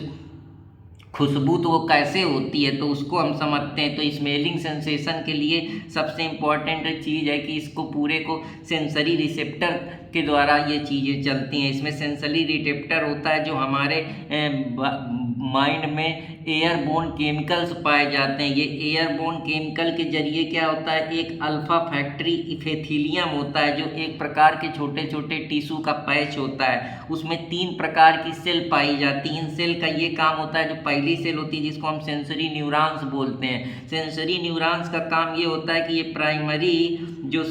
खुशबू, तो वो कैसे होती है तो उसको हम समझते हैं। तो स्मेलिंग सेंसेशन के लिए सबसे इम्पॉर्टेंट चीज़ है कि इसको पूरे को सेंसरी रिसेप्टर के द्वारा ये चीज़ें चलती हैं। इसमें सेंसरी रिसेप्टर होता है जो हमारे माइंड में एयरबोर्न केमिकल्स पाए जाते हैं। ये एयरबोर्न केमिकल के जरिए क्या होता है, एक अल्फा फैक्ट्री इफेथिलियम होता है जो एक प्रकार के छोटे छोटे टिश्यू का पैच होता है। उसमें 3 प्रकार की सेल पाई जाती हैं। इन सेल का ये काम होता है, जो पहली सेल होती है जिसको हम सेंसरी न्यूरॉन्स बोलते हैं। सेंसरी न्यूरॉन्स का काम ये होता है कि ये प्राइमरी जो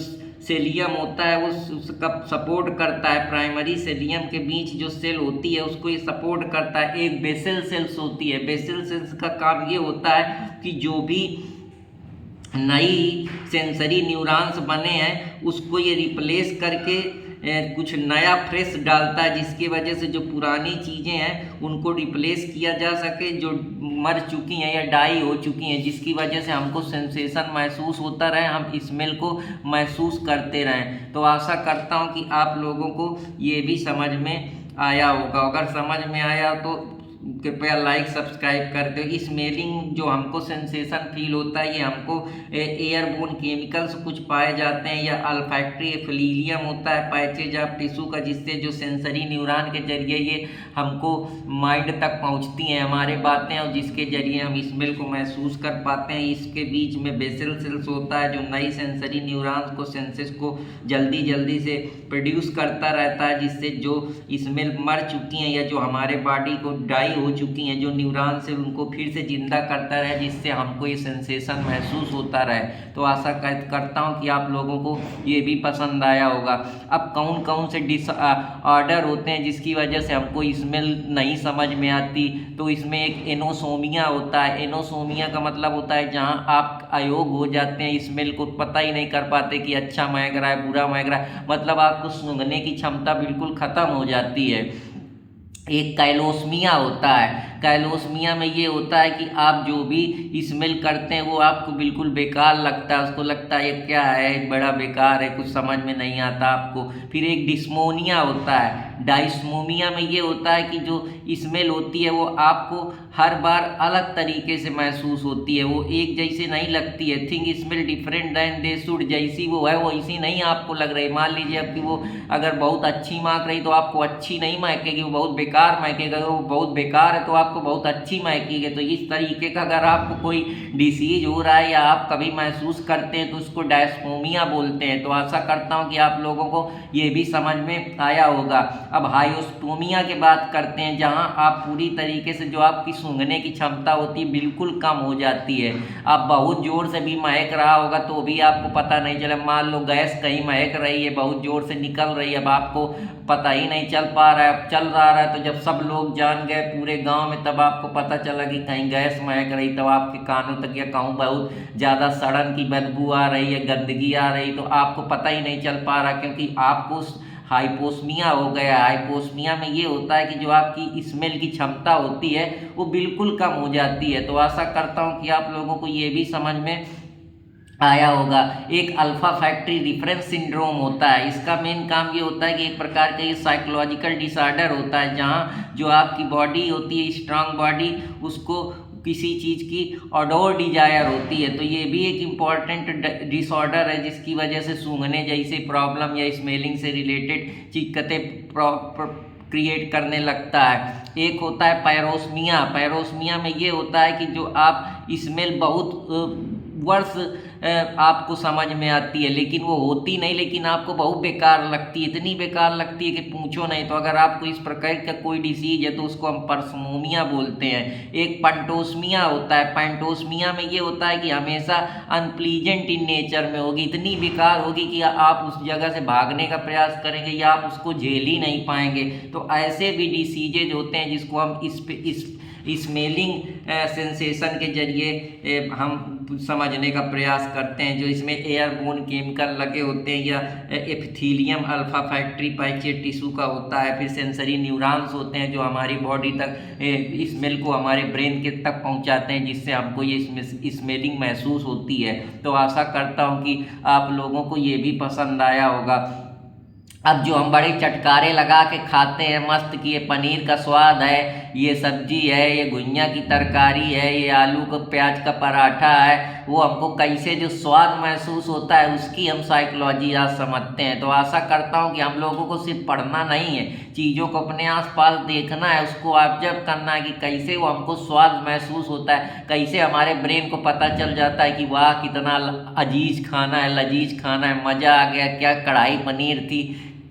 सेलियम होता है वो उसका सपोर्ट करता है, प्राइमरी सेलियम के बीच जो सेल होती है उसको ये सपोर्ट करता है। एक बेसल सेल्स होती है, बेसल सेल्स का काम ये होता है कि जो भी नई सेंसरी न्यूरॉन्स बने हैं उसको ये रिप्लेस करके कुछ नया फ्रेश डालता है, जिसकी वजह से जो पुरानी चीज़ें हैं उनको रिप्लेस किया जा सके जो मर चुकी हैं या डाई हो चुकी हैं, जिसकी वजह से हमको सेंसेशन महसूस होता रहे, हम स्मेल को महसूस करते रहें। तो आशा करता हूं कि आप लोगों को ये भी समझ में आया होगा। अगर समझ में आया तो कृपया लाइक सब्सक्राइब कर दो। स्मेलिंग जो हमको सेंसेशन फील होता है ये हमको एयरबोर्न केमिकल्स कुछ पाए जाते हैं या अल्फैक्टरी एफिलियम होता है पैचेज ऑफ टिश्यू का, जिससे जो सेंसरी न्यूरॉन के जरिए ये हमको माइंड तक पहुंचती हैं हमारे बातें, और जिसके जरिए हम स्मेल को महसूस कर पाते हैं। इसके बीच में बेसल सेल्स होता है जो नई सेंसरी न्यूरॉन्स को सेंसेस को जल्दी जल्दी से प्रोड्यूस करता रहता है, जिससे जो स्मेल मर चुकी हैं या जो हमारे बॉडी को डाई हो चुकी हैं जो न्यूरॉन से, उनको फिर से जिंदा करता रहे, जिससे हमको ये सेंसेशन महसूस होता रहे। तो आशा करता हूँ कि आप लोगों को ये भी पसंद आया होगा। अब कौन कौन से डिसऑर्डर होते हैं जिसकी वजह से हमको स्मेल नहीं समझ में आती, तो इसमें एक एनोसोमिया होता है। एनोसोमिया का मतलब होता है जहाँ आप अयोग हो जाते हैं, स्मेल को पता ही नहीं कर पाते कि अच्छा महक रहा है बुरा महक रहा है, मतलब आपको सूंघने की क्षमता बिल्कुल ख़त्म हो जाती है। एक कैलोस्मिया होता है। कैलोस्मिया में ये होता है कि आप जो भी स्मेल करते हैं वो आपको बिल्कुल बेकार लगता है, उसको लगता है ये क्या है, बड़ा बेकार है, कुछ समझ में नहीं आता आपको। फिर एक डिस्मोनिया होता है। डाइस्मोमिया में ये होता है कि जो स्मेल होती है वो आपको हर बार अलग तरीके से महसूस होती है, वो एक जैसे नहीं लगती है। Think smell different than they should, जैसी वो है वैसी नहीं आपको लग रही। मान लीजिए अब कि वो अगर बहुत अच्छी महक रही तो आपको अच्छी नहीं महकेगी, वो बहुत बेकार महकेगा। अगर वो बहुत बेकार है तो आपको बहुत अच्छी महकेगी। तो इस तरीके का अगर आपको कोई डिसीज हो रहा है या आप कभी महसूस करते हैं तो उसको डायस्मोमिया बोलते हैं। तो आशा करता हूँ कि आप लोगों को ये भी समझ में आया होगा। अब हाइओस्टोमिया की बात करते हैं, जहाँ आप पूरी तरीके से जो आपकी सूंघने की क्षमता होती है बिल्कुल कम हो जाती है। आप बहुत जोर से भी महक रहा होगा तो भी आपको पता नहीं चला। मान लो गैस कहीं महक रही है, बहुत जोर से निकल रही है, अब आपको पता ही नहीं चल पा रहा है, चल रहा है। तो जब सब लोग जान गए पूरे गांव में, तब आपको पता चला कि कहीं गैस महक रही, तब आपके कानों तक या कहूँ बहुत ज़्यादा सड़न की बदबू आ रही है, गंदगी आ रही, तो आपको पता ही नहीं चल पा रहा, क्योंकि आपको हाइपोस्मिया हो गया। हाइपोस्मिया में ये होता है कि जो आपकी स्मेल की क्षमता होती है वो बिल्कुल कम हो जाती है। तो आशा करता हूँ कि आप लोगों को ये भी समझ में आया होगा। एक अल्फा फैक्ट्री रिफरेंस सिंड्रोम होता है। इसका मेन काम ये होता है कि एक प्रकार का ये साइकोलॉजिकल डिसऑर्डर होता है, जहाँ जो आपकी बॉडी होती है स्ट्रांग बॉडी, उसको किसी चीज़ की ऑडोर डिजायर होती है। तो ये भी एक इम्पॉर्टेंट डिसऑर्डर है जिसकी वजह से सूंघने जैसे प्रॉब्लम या स्मेलिंग से रिलेटेड दिक्कतें क्रिएट करने लगता है। एक होता है पैरोस्मिया। पैरोस्मिया में ये होता है कि जो आप स्मेल बहुत वर्ष आपको समझ में आती है, लेकिन वो होती नहीं, लेकिन आपको बहुत बेकार लगती है, इतनी बेकार लगती है कि पूछो नहीं। तो अगर आपको इस प्रकार का कोई डिसीज है तो उसको हम पर्समोनिया बोलते हैं। एक पेंटोस्मिया होता है। पेंटोस्मिया में ये होता है कि हमेशा अनप्लीजेंट इन नेचर में होगी, इतनी बेकार होगी कि आप उस जगह से भागने का प्रयास करेंगे या आप उसको झेल ही नहीं पाएंगे। तो ऐसे भी डिसीजेज होते हैं जिसको हम स्मेलिंग सेंसेशन के जरिए हम समझने का प्रयास करते हैं, जो इसमें एयरबोर्न केमिकल लगे होते हैं या एपिथेलियम अल्फा फैक्ट्री पैचेट टिश्यू का होता है। फिर सेंसरी न्यूरॉन्स होते हैं जो हमारी बॉडी तक स्मेल को हमारे ब्रेन के तक पहुंचाते हैं, जिससे हमको ये स्मेलिंग महसूस होती है। तो आशा करता हूं कि आप लोगों को ये भी पसंद आया होगा। अब जो हम बड़े चटकारे लगा के खाते हैं मस्त कि ये पनीर का स्वाद है, ये सब्जी है, ये घुइयाँ की तरकारी है, ये आलू का प्याज का पराठा है, वो हमको कैसे जो स्वाद महसूस होता है उसकी हम साइकोलॉजी आज समझते हैं। तो आशा करता हूँ कि हम लोगों को सिर्फ पढ़ना नहीं है, चीज़ों को अपने आसपास देखना है, उसको ऑब्जर्व करना है कि कैसे वो हमको स्वाद महसूस होता है, कैसे हमारे ब्रेन को पता चल जाता है कि वाह कितना अजीज खाना है, लजीज खाना है, मज़ा आ गया, क्या कढ़ाई पनीर थी।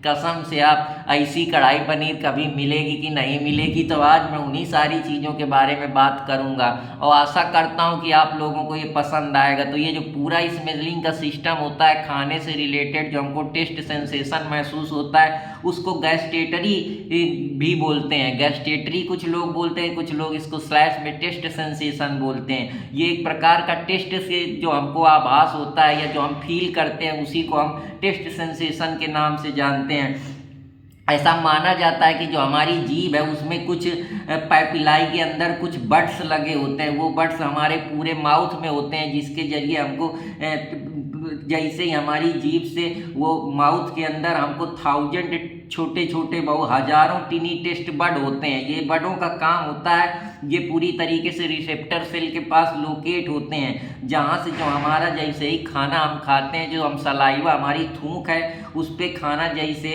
कसम से आप ऐसी कढ़ाई पनीर कभी मिलेगी कि नहीं मिलेगी। तो आज मैं उन्हीं सारी चीज़ों के बारे में बात करूंगा और आशा करता हूं कि आप लोगों को ये पसंद आएगा। तो ये जो पूरा स्मेलिंग का सिस्टम होता है खाने से रिलेटेड, जो हमको टेस्ट सेंसेशन महसूस होता है, उसको गैस्टेटरी भी बोलते हैं। गैस्टेटरी कुछ लोग बोलते हैं, कुछ लोग इसको स्लैश में टेस्ट सेंसेशन बोलते हैं। ये एक प्रकार का टेस्ट से जो हमको आभास होता है या जो हम फील करते हैं उसी को हम टेस्ट सेंसेशन के नाम से जानते हैं। ऐसा माना जाता है कि जो हमारी जीभ है उसमें कुछ पैपिलाई के अंदर कुछ बड्स लगे होते हैं, वो बड्स हमारे पूरे माउथ में होते हैं, जिसके जरिए हमको जैसे ही हमारी जीभ से वो माउथ के अंदर हमको 1000 छोटे छोटे हजारों टिनी टेस्ट बड होते हैं। ये बडों का काम होता है, ये पूरी तरीके से रिसेप्टर सेल के पास लोकेट होते हैं, जहाँ से जो हमारा जैसे ही खाना हम खाते हैं, जो हम सलाइवा हमारी थूक है उस पर खाना जैसे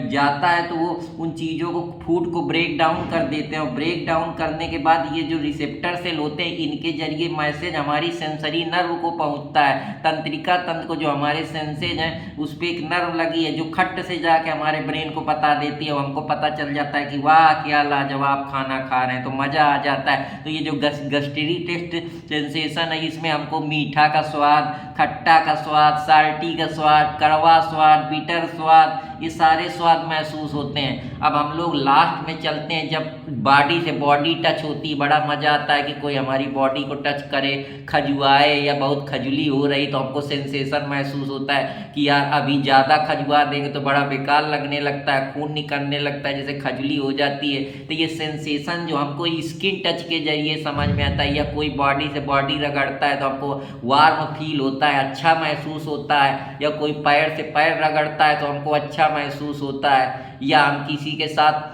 जाता है तो वो उन चीज़ों को फूड को ब्रेक डाउन कर देते हैं। और ब्रेक डाउन करने के बाद ये जो रिसेप्टर सेल होते हैं इनके जरिए मैसेज हमारी सेंसरी नर्व को पहुँचता है। तंत्रिका तंत्र को जो हमारे सेंसेज हैं उस पर एक नर्व लगी है जो खट्ट से जाके हमारे ब्रेन को पता देती है, और हमको पता चल जाता है कि वाह क्या लाजवाब खाना खा रहे हैं, तो मज़ा आ जाता है। तो ये जो गस्टरी टेस्ट सेंसेशन है इसमें हमको मीठा का स्वाद, खट्टा का स्वाद, साल्टी का स्वाद, कड़वा स्वाद, बिटर स्वाद, ये सारे स्वाद महसूस होते हैं। अब हम लोग लास्ट में चलते हैं, जब बॉडी से बॉडी टच होती है, बड़ा मज़ा आता है कि कोई हमारी बॉडी को टच करे, खजुआए या बहुत खजुली हो रही तो हमको सेंसेशन महसूस होता है कि यार अभी ज़्यादा खजुआ देंगे तो बड़ा बेकार लगने लगता है, खून निकलने लगता है, जैसे खजुली हो जाती है। तो ये सेंसेशन जो हमको स्किन टच के जरिए समझ में आता है, या कोई बॉडी से बॉडी रगड़ता है तो हमको वार्म फील होता है, अच्छा महसूस होता है, या कोई पैर से पैर रगड़ता है तो हमको अच्छा महसूस होता है, या हम किसी के साथ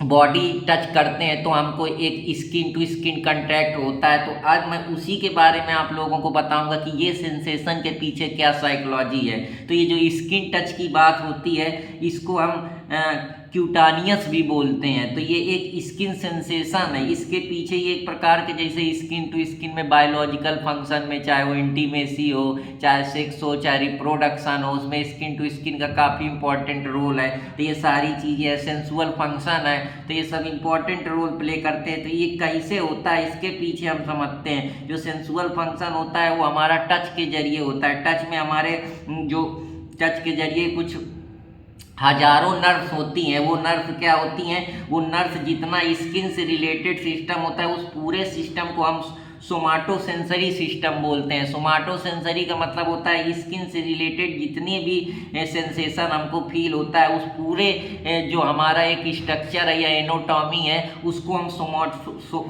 बॉडी टच करते हैं तो हमको एक स्किन टू स्किन कंटैक्ट होता है। तो आज मैं उसी के बारे में आप लोगों को बताऊंगा कि ये सेंसेशन के पीछे क्या साइकोलॉजी है। तो ये जो स्किन टच की बात होती है इसको हम क्यूटानियस भी बोलते हैं। तो ये एक स्किन सेंसेशन है, इसके पीछे ये एक प्रकार के जैसे स्किन टू स्किन में बायोलॉजिकल फंक्शन में, चाहे वो इंटीमेसी हो, चाहे सेक्स हो, चाहे रिप्रोडक्शन हो, उसमें स्किन टू स्किन का काफ़ी इंपॉर्टेंट रोल है। तो ये सारी चीज़ें सेंसुअल फंक्शन है, तो ये सब इंपॉर्टेंट रोल प्ले करते हैं। तो ये कैसे होता है इसके पीछे हम समझते हैं। जो सेंसुअल फंक्शन होता है वो हमारा टच के जरिए होता है। टच में हमारे जो टच के जरिए कुछ हजारों नर्व्स होती हैं। वो नर्व्स क्या होती हैं, वो नर्व्स जितना स्किन से रिलेटेड सिस्टम होता है उस पूरे सिस्टम को हम सोमाटो सेंसरी सिस्टम बोलते हैं। सोमाटो सेंसरी का मतलब होता है स्किन से रिलेटेड जितने भी सेंसेशन हमको फील होता है, उस पूरे जो हमारा एक स्ट्रक्चर है या एनाटॉमी है उसको हम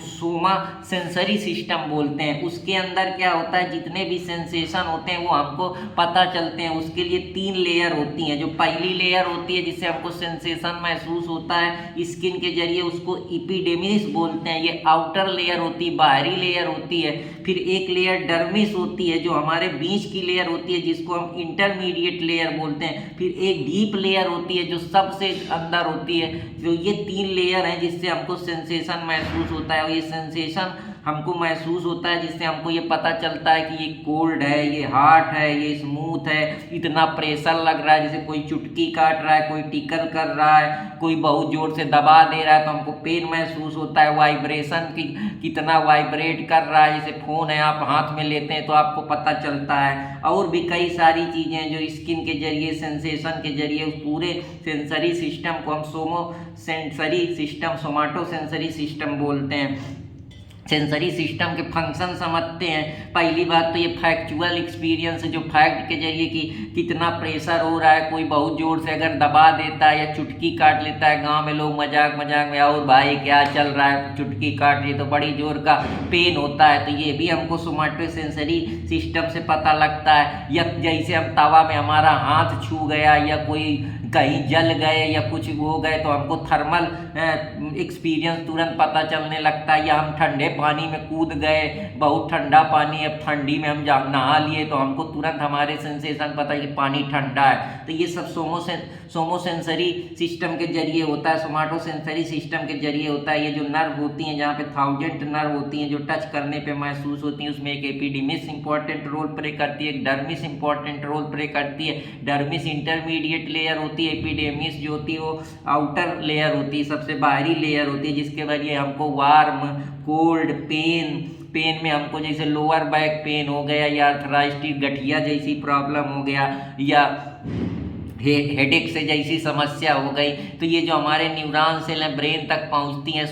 सोमा सेंसरी सिस्टम बोलते हैं। उसके अंदर क्या होता है, जितने भी सेंसेशन होते हैं वो हमको पता चलते हैं। उसके लिए 3 लेयर होती हैं। जो पहली लेयर होती है जिससे हमको सेंसेशन महसूस होता है स्किन के जरिए, उसको एपिडर्मिस बोलते हैं। ये आउटर लेयर होती है, बाहरी लेयर होती है। फिर एक लेयर डर्मिस होती है जो हमारे बीच की लेयर होती है, जिसको हम इंटरमीडिएट लेयर बोलते हैं। फिर एक डीप लेयर होती है जो सबसे अंदर होती है। जो ये 3 लेयर हैं जिससे हमको सेंसेशन महसूस होता है। और ये सेंसेशन हमको महसूस होता है जिससे हमको ये पता चलता है कि ये कोल्ड है, ये हॉट है, ये स्मूथ है, इतना प्रेशर लग रहा है, जैसे कोई चुटकी काट रहा है, कोई टिकल कर रहा है, कोई बहुत जोर से दबा दे रहा है तो हमको पेन महसूस होता है। वाइब्रेशन की कितना वाइब्रेट कर रहा है, जैसे फ़ोन है आप हाथ में लेते हैं तो आपको पता चलता है। और भी कई सारी चीज़ें हैं जो स्किन के जरिए, सेंसेशन के जरिए, उस पूरे सेंसरी सिस्टम को हम सोमाटो सेंसरी सिस्टम बोलते हैं। सेंसरी सिस्टम के फंक्शन समझते हैं। पहली बात तो ये फैक्चुअल एक्सपीरियंस है, जो फैक्ट के जरिए कि कितना प्रेशर हो रहा है, कोई बहुत ज़ोर से अगर दबा देता है या चुटकी काट लेता है। गांव में लोग मजाक मजाक में, और भाई क्या चल रहा है, चुटकी काट रही है तो बड़ी जोर का पेन होता है। तो ये भी हमको सोमाटो सेंसरी सिस्टम से पता लगता है। या जैसे हम तवा में हमारा हाथ छू गया या कोई कहीं जल गए या कुछ हो गए तो हमको थर्मल एक्सपीरियंस तुरंत पता चलने लगता है। या हम ठंडे पानी में कूद गए, बहुत ठंडा पानी है, ठंडी में हम नहा लिए तो हमको तुरंत हमारे सेंसेशन पता है कि पानी ठंडा है। तो ये सब सोमो सेंसरी सिस्टम के जरिए होता है, सोमाटो सेंसरी सिस्टम के जरिए होता है। ये जो नर्व होती हैं, जहाँ पे 1000 नर्व होती हैं जो टच करने पे महसूस होती हैं, उसमें एक एपिडर्मिस इंपॉर्टेंट रोल प्ले करती है, एक डर्मिस इंपॉर्टेंट रोल प्ले करती है। डर्मिस इंटरमीडिएट लेयर होती है, एपिडर्मिस जो होती है वो आउटर लेयर होती है, सबसे बाहरी लेयर होती है, जिसके जरिए हमको वार्म, कोल्ड, पेन में हमको जैसे लोअर बैक पेन हो गया या अर्थराइटिस गठिया जैसी प्रॉब्लम हो गया या हेडेक से जैसी समस्या हो गई, तो ये जो हमारे न्यूरॉन सेल हैं ब्रेन तक पहुंचती हैं।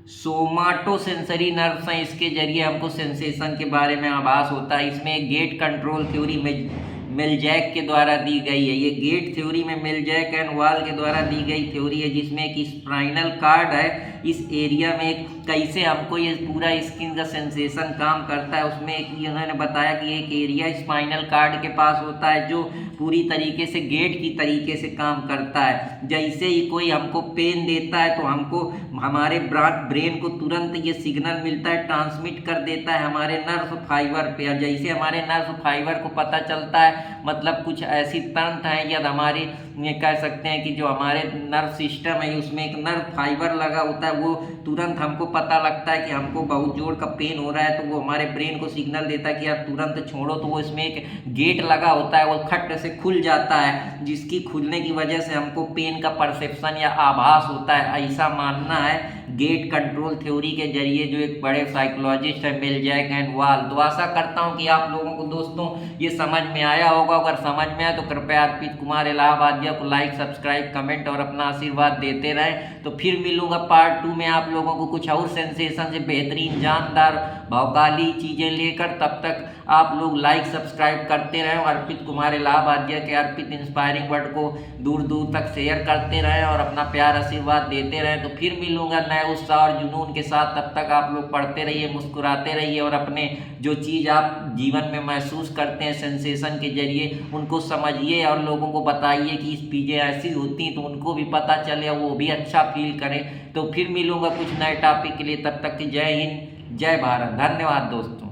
सोमाटो सेंसरी नर्व्स हैं, इसके जरिए हमको सेंसेशन के बारे में आभास होता है। इसमें एक गेट कंट्रोल थ्योरी में मेलजैक के द्वारा दी गई है। ये गेट थ्योरी में मेलजैक एंड वाल के द्वारा दी गई थ्योरी है, जिसमें एक स्पाइनल कार्ड है। इस एरिया में कैसे हमको ये पूरा स्किन का सेंसेशन काम करता है, उसमें एक उन्होंने बताया कि एक एरिया स्पाइनल कार्ड के पास होता है जो पूरी तरीके से गेट की तरीके से काम करता है। जैसे ही कोई हमको पेन देता है तो हमको हमारे ब्रेन को तुरंत ये सिग्नल मिलता है, ट्रांसमिट कर देता है हमारे नर्व फाइबर पे। और जैसे हमारे नर्व फाइबर को पता चलता है, मतलब कुछ ऐसी तंत्र है या हमारे ये कह सकते हैं कि जो हमारे नर्व सिस्टम है उसमें एक नर्व फाइबर लगा होता है, वो तुरंत हमको पता लगता है कि हमको बहुत जोर का पेन हो रहा है, तो वो हमारे ब्रेन को सिग्नल देता है कि यार तुरंत छोड़ो। तो वो इसमें एक गेट लगा होता है, वो खट से खुल जाता है, जिसकी खुलने की वजह से हमको पेन का परसेप्शन या आभास होता है, ऐसा मानना है गेट कंट्रोल थ्योरी के जरिए, जो एक बड़े साइकोलॉजिस्ट है मेलजैक एंड वाल। तो आशा करता हूँ कि आप लोगों को दोस्तों ये समझ में आया होगा। अगर समझ में आया तो कृपया अर्पित कुमार इलाहाबादिया को लाइक, सब्सक्राइब, कमेंट और अपना आशीर्वाद देते रहें। तो फिर मिलूंगा पार्ट 2 में आप लोगों को कुछ और सेंसेशन से बेहतरीन जानदार भौकाली चीज़ें लेकर। तब तक आप लोग लाइक सब्सक्राइब करते रहें और अर्पित कुमार इलाहाबादिया के अर्पित इंस्पायरिंग वर्ड को दूर दूर तक शेयर करते रहें और अपना प्यार आशीर्वाद देते रहें। तो फिर मिलूंगा नए उत्साह और जुनून के साथ। तब तक आप लोग पढ़ते रहिए, मुस्कुराते रहिए और अपने जो चीज़ आप जीवन में महसूस करते हैं सेंसेशन के जरिए उनको समझिए और लोगों को बताइए कि इस चीज़ें ऐसी होती हैं, तो उनको भी पता चले, वो भी अच्छा फील करें। तो फिर मिलूंगा कुछ नए टॉपिक के लिए। तब तक की जय हिंद, जय भारत। धन्यवाद दोस्तों।